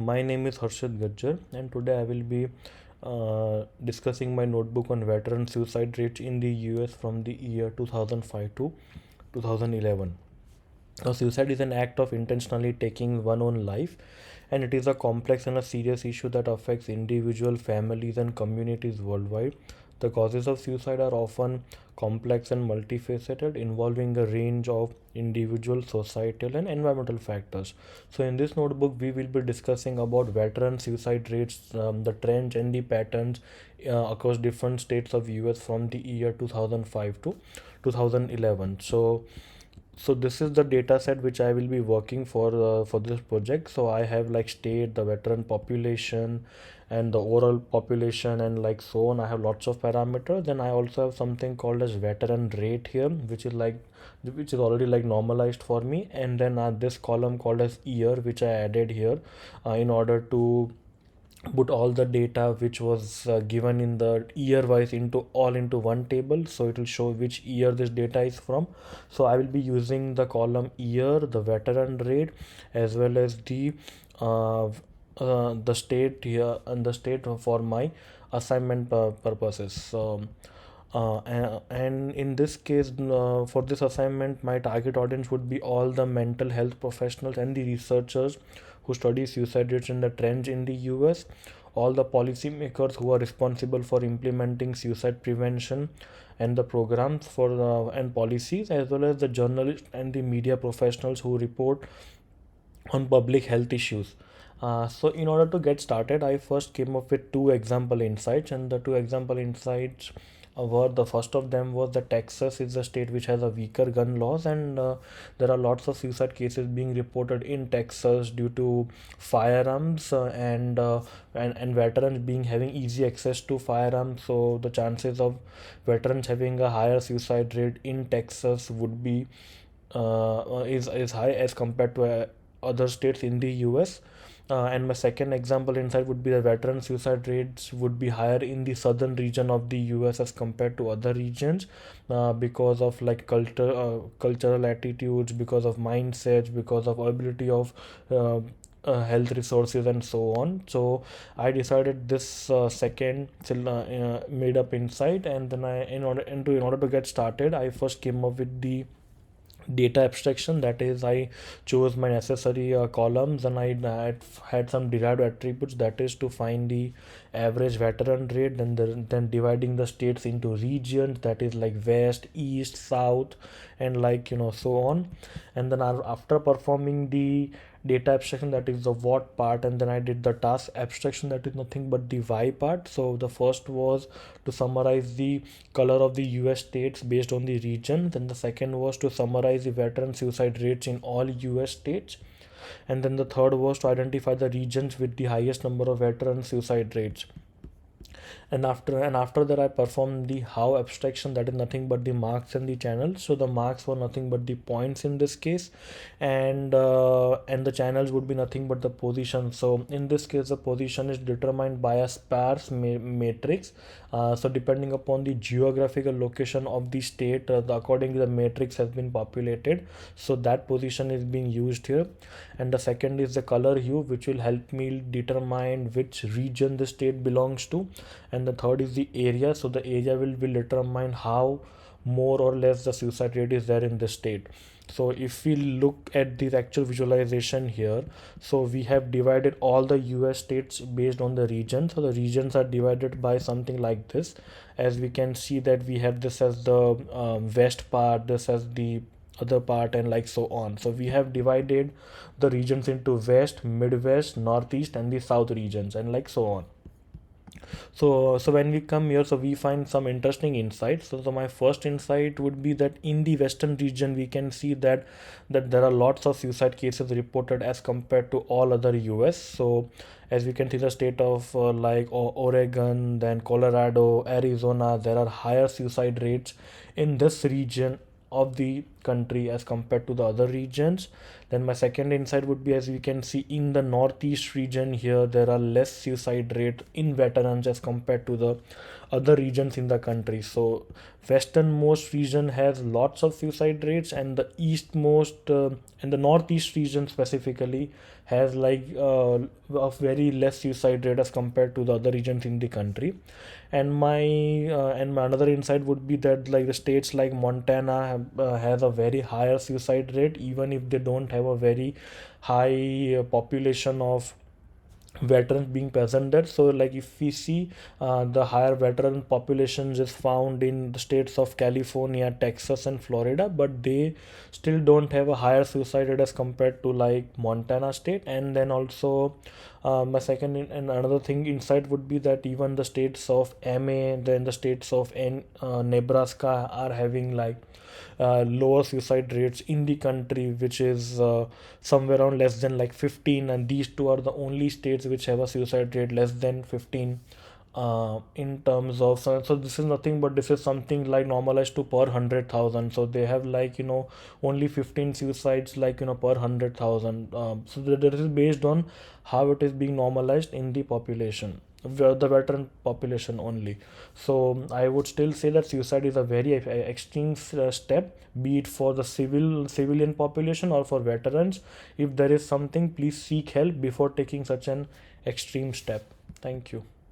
My name is Harshad Gajjar, and today I will be discussing my notebook on veteran suicide rates in the US from the year 2005 to 2011. Now, suicide is an act of intentionally taking one own life, and it is a complex and a serious issue that affects individual families and communities worldwide. The causes of suicide are often complex and multifaceted, involving a range of individual, societal, and environmental factors. So, in this notebook, we will be discussing about veteran suicide rates, the trends and the patterns across different states of US from the year 2005 to 2011. So this is the data set which I will be working for this project. So I have like state, the veteran population, and the overall population, and like so on. I have lots of parameters. Then I also have something called as veteran rate here, which is already like normalized for me. And then this column called as year, which I added here in order to put all the data which was given in the year wise into one table, so it will show which year this data is from. So I will be using the column year, the veteran rate, as well as uh, the state here and the state for my assignment purposes. And in this case, for this assignment, my target audience would be all the mental health professionals and the researchers who study suicide rates and the trends in the US, all the policymakers who are responsible for implementing suicide prevention and the programs for and policies, as well as the journalists and the media professionals who report on public health issues. So in order to get started, I first came up with two example insights, and the two example insights were, the first of them was that Texas is a state which has a weaker gun laws, and there are lots of suicide cases being reported in Texas due to firearms and veterans being having easy access to firearms. So the chances of veterans having a higher suicide rate in Texas would be is high as compared to other states in the US. And my second example insight would be the veteran suicide rates would be higher in the southern region of the US as compared to other regions, because of like cultural attitudes, because of mindsets, because of ability of health resources and so on. So I decided this second made up insight, and then in order to get started, I first came up with the data abstraction. That is, I chose my necessary columns, and had some derived attributes, that is to find the average veteran rate, then dividing the states into regions, that is like west, east, south, and like so on. And then after performing the data abstraction, that is the what part, and then I did the task abstraction, that is nothing but the why part. So the first was to summarize the color of the US states based on the region. Then the second was to summarize the veteran suicide rates in all US states. And then the third was to identify the regions with the highest number of veteran suicide rates. And after that, I performed the how abstraction, that is nothing but the marks and the channels. So the marks were nothing but the points in this case, and the channels would be nothing but the position. So in this case, the position is determined by a sparse matrix. So depending upon the geographical location of the state, accordingly the matrix has been populated, so that position is being used here. And the second is the color hue, which will help me determine which region the state belongs to. And the third is the area, so the area will determine how more or less the suicide rate is there in the state. So if we look at the actual visualization here, so we have divided all the US states based on the region. So the regions are divided by something like this. As we can see that we have this as the west part, this as the other part, and like so on. So we have divided the regions into west, midwest, northeast, and the south regions, and like so on. So when we come here, so we find some interesting insights. So my first insight would be that in the western region, we can see that there are lots of suicide cases reported as compared to all other US. So as we can see, the state of Oregon, then Colorado, Arizona, there are higher suicide rates in this region of the country as compared to the other regions. Then my second insight would be, as we can see in the northeast region here, there are less suicide rate in veterans as compared to the other regions in the country. So westernmost region has lots of suicide rates, and the eastmost and the northeast region specifically has like a very less suicide rate as compared to the other regions in the country. And my another insight would be that like the states like Montana has a very higher suicide rate, even if they don't have a very high population of veterans being present there. So like if we see, the higher veteran populations is found in the states of California, Texas and Florida, but they still don't have a higher suicide rate as compared to like Montana state. And then also, my second and another thing insight would be that even the states of MA, then the states of Nebraska are having like lower suicide rates in the country, which is somewhere around less than like 15, and these two are the only states which have a suicide rate less than 15. In terms of, so this is nothing but this is something like normalized to per 100,000. So they have like only 15 suicides like per 100,000. So that is based on how it is being normalized in the population, the veteran population only. So I would still say that suicide is a very extreme step, be it for the civilian population or for veterans. If there is something, please seek help before taking such an extreme step. Thank you.